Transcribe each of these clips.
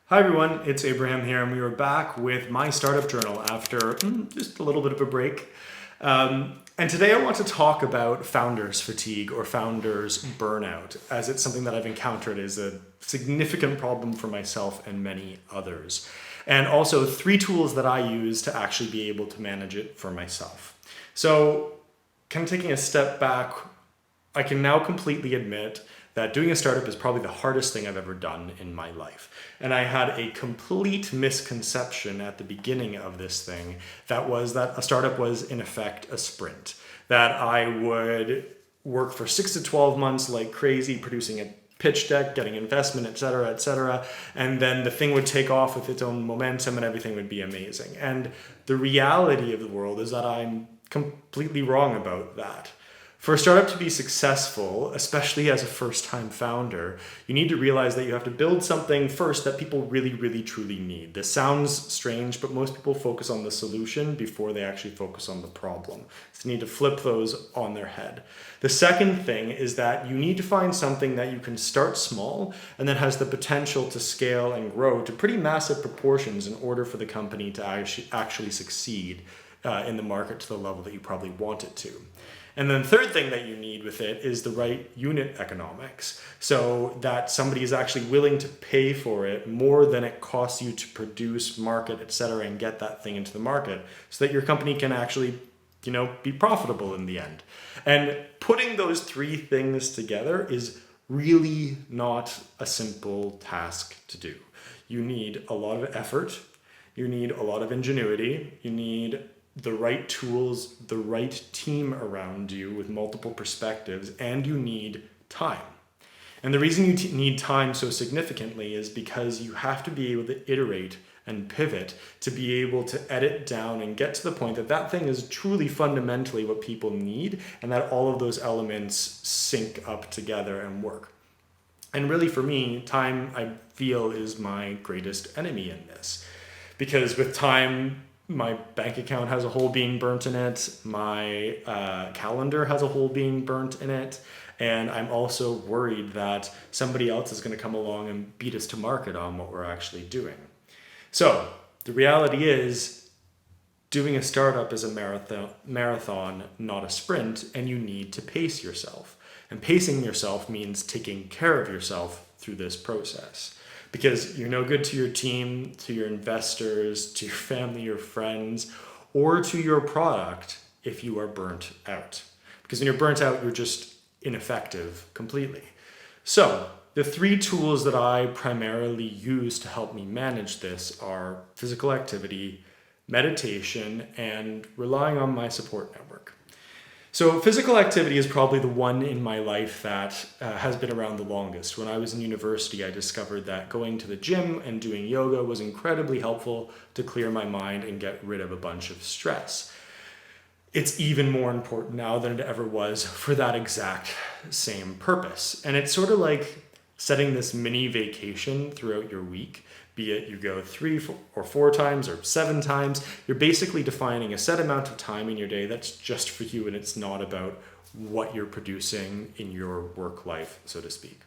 Hi everyone, it's Abraham here, and we are back with my startup journal after just a little bit of a break. And today I want to talk about founders fatigue or founders burnout, as it's something that I've encountered as a significant problem for myself and many others. And also 3 tools that I use to actually be able to manage it for myself. So, kind of taking a step back, I can now completely admit that doing a startup is probably the hardest thing I've ever done in my life. And I had a complete misconception at the beginning of this thing that was that a startup was in effect a sprint. That I would work for 6 to 12 months like crazy, producing a pitch deck, getting investment, et cetera, and then the thing would take off with its own momentum and everything would be amazing. And the reality of the world is that I'm completely wrong about that. For a startup to be successful, especially as a first-time founder, you need to realize that you have to build something first that people really, really, truly need. This sounds strange, but most people focus on the solution before they actually focus on the problem. So you need to flip those on their head. The second thing is that you need to find something that you can start small and that has the potential to scale and grow to pretty massive proportions in order for the company to actually succeed in the market to the level that you probably want it to. And then the third thing that you need with it is the right unit economics, so that somebody is actually willing to pay for it more than it costs you to produce, market, etc., and get that thing into the market, so that your company can actually, be profitable in the end. And putting those 3 things together is really not a simple task to do. You need a lot of effort, you need a lot of ingenuity, you need the right tools, the right team around you with multiple perspectives, and you need time. And the reason you need time so significantly is because you have to be able to iterate and pivot to be able to edit down and get to the point that that thing is truly fundamentally what people need, and that all of those elements sync up together and work. And really for me, time, I feel, is my greatest enemy in this. Because with time, my bank account has a hole being burnt in it, my calendar has a hole being burnt in it, and I'm also worried that somebody else is going to come along and beat us to market on what we're actually doing. So the reality is, doing a startup is a marathon, not a sprint, and you need to pace yourself. And pacing yourself means taking care of yourself through this process. Because you're no good to your team, to your investors, to your family, your friends, or to your product if you are burnt out. Because when you're burnt out, you're just ineffective completely. So the 3 tools that I primarily use to help me manage this are physical activity, meditation, and relying on my support network. So physical activity is probably the one in my life that has been around the longest. When I was in university, I discovered that going to the gym and doing yoga was incredibly helpful to clear my mind and get rid of a bunch of stress. It's even more important now than it ever was for that exact same purpose. And it's sort of like setting this mini vacation throughout your week. Be it you go 3 or 4 times or 7 times, you're basically defining a set amount of time in your day that's just for you, and it's not about what you're producing in your work life, so to speak.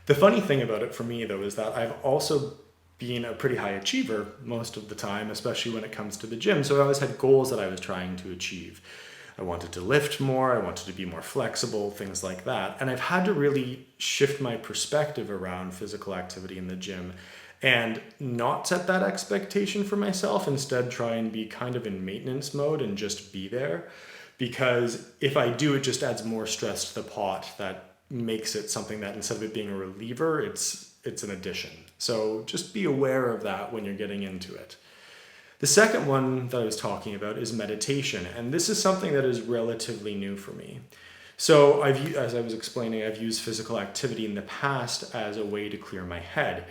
The funny thing about it for me, though, is that I've also been a pretty high achiever most of the time, especially when it comes to the gym. So I always had goals that I was trying to achieve. I wanted to lift more, I wanted to be more flexible, things like that. And I've had to really shift my perspective around physical activity in the gym and not set that expectation for myself, instead try and be kind of in maintenance mode and just be there. Because if I do, it just adds more stress to the pot that makes it something that instead of it being a reliever, it's an addition. So just be aware of that when you're getting into it. The second one that I was talking about is meditation, and this is something that is relatively new for me. So as I was explaining, I've used physical activity in the past as a way to clear my head.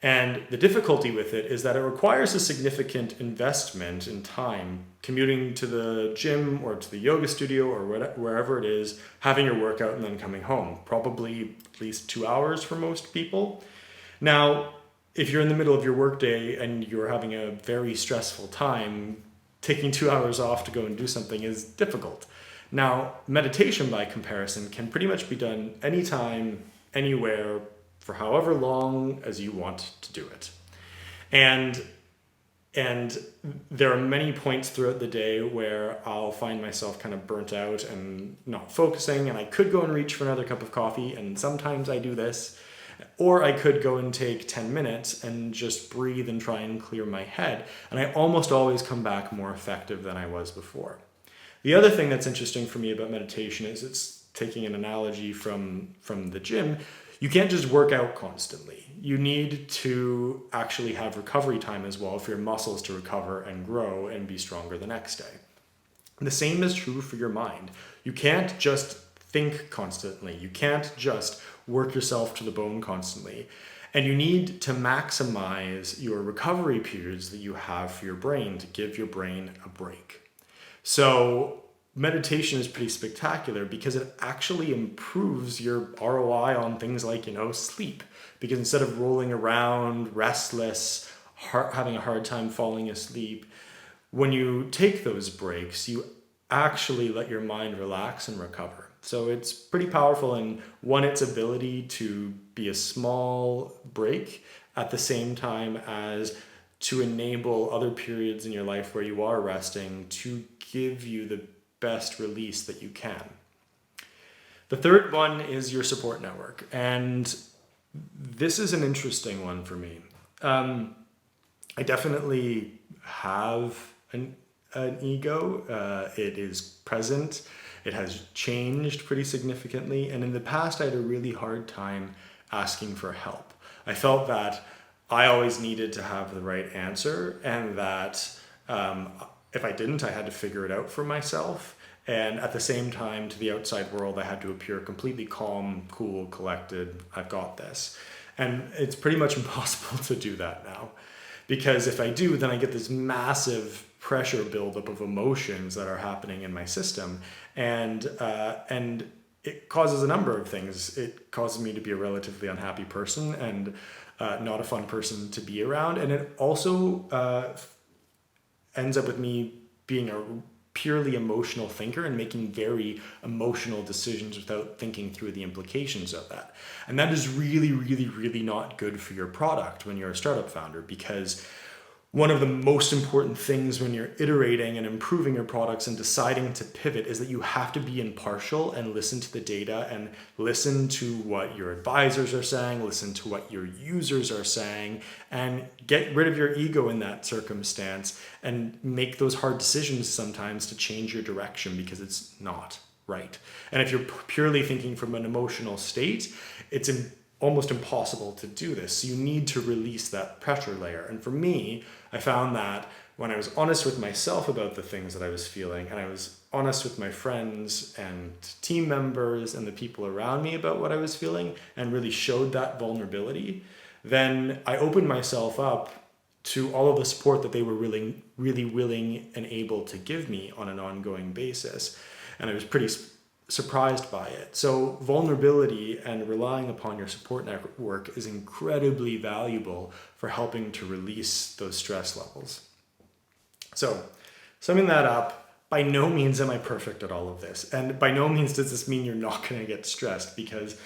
And the difficulty with it is that it requires a significant investment in time, commuting to the gym or to the yoga studio or wherever it is, having your workout and then coming home, probably at least 2 hours for most people. Now, if you're in the middle of your workday and you're having a very stressful time, taking 2 hours off to go and do something is difficult. Now, meditation by comparison can pretty much be done anytime, anywhere, for however long as you want to do it. And there are many points throughout the day where I'll find myself kind of burnt out and not focusing, and I could go and reach for another cup of coffee, and sometimes I do this. Or I could go and take 10 minutes and just breathe and try and clear my head. And I almost always come back more effective than I was before. The other thing that's interesting for me about meditation is it's taking an analogy from the gym. You can't just work out constantly. You need to actually have recovery time as well for your muscles to recover and grow and be stronger the next day. And the same is true for your mind. You can't just think constantly. You can't just work yourself to the bone constantly. And you need to maximize your recovery periods that you have for your brain to give your brain a break. So meditation is pretty spectacular because it actually improves your ROI on things like, sleep. Because instead of rolling around, restless, having a hard time falling asleep, when you take those breaks, you actually let your mind relax and recover. So it's pretty powerful in its ability to be a small break at the same time as to enable other periods in your life where you are resting to give you the best release that you can. The third one is your support network. And this is an interesting one for me. I definitely have an ego. It is present. It has changed pretty significantly. And in the past, I had a really hard time asking for help. I felt that I always needed to have the right answer, and that if I didn't, I had to figure it out for myself. And at the same time, to the outside world, I had to appear completely calm, cool, collected. I've got this. And it's pretty much impossible to do that now. Because if I do, then I get this massive pressure buildup of emotions that are happening in my system. And it causes a number of things. It causes me to be a relatively unhappy person and not a fun person to be around. And it also ends up with me being a purely emotional thinker and making very emotional decisions without thinking through the implications of that. And that is really, really, really not good for your product when you're a startup founder, because one of the most important things when you're iterating and improving your products and deciding to pivot is that you have to be impartial and listen to the data and listen to what your advisors are saying, listen to what your users are saying, and get rid of your ego in that circumstance and make those hard decisions sometimes to change your direction because it's not right. And if you're purely thinking from an emotional state, it's almost impossible to do this. So you need to release that pressure layer. And for me, I found that when I was honest with myself about the things that I was feeling, and I was honest with my friends and team members and the people around me about what I was feeling, and really showed that vulnerability, then I opened myself up to all of the support that they were really, really willing and able to give me on an ongoing basis. And I was pretty surprised by it. So vulnerability and relying upon your support network is incredibly valuable for helping to release those stress levels. So summing that up, by no means am I perfect at all of this. And by no means does this mean you're not going to get stressed, because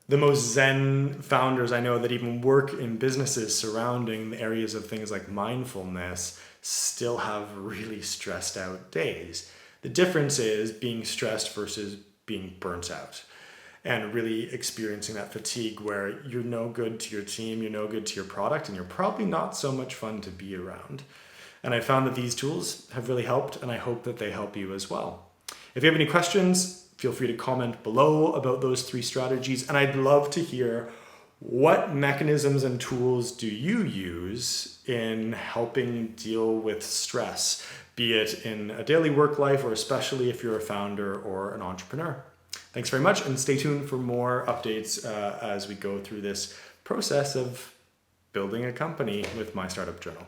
the most Zen founders I know that even work in businesses surrounding the areas of things like mindfulness still have really stressed out days. The difference is being stressed versus being burnt out, and really experiencing that fatigue where you're no good to your team, you're no good to your product, and you're probably not so much fun to be around. And I found that these tools have really helped, and I hope that they help you as well. If you have any questions, feel free to comment below about those 3 strategies, and I'd love to hear what mechanisms and tools do you use in helping deal with stress, be it in a daily work life or especially if you're a founder or an entrepreneur. Thanks very much, and stay tuned for more updates as we go through this process of building a company with My Startup Journal.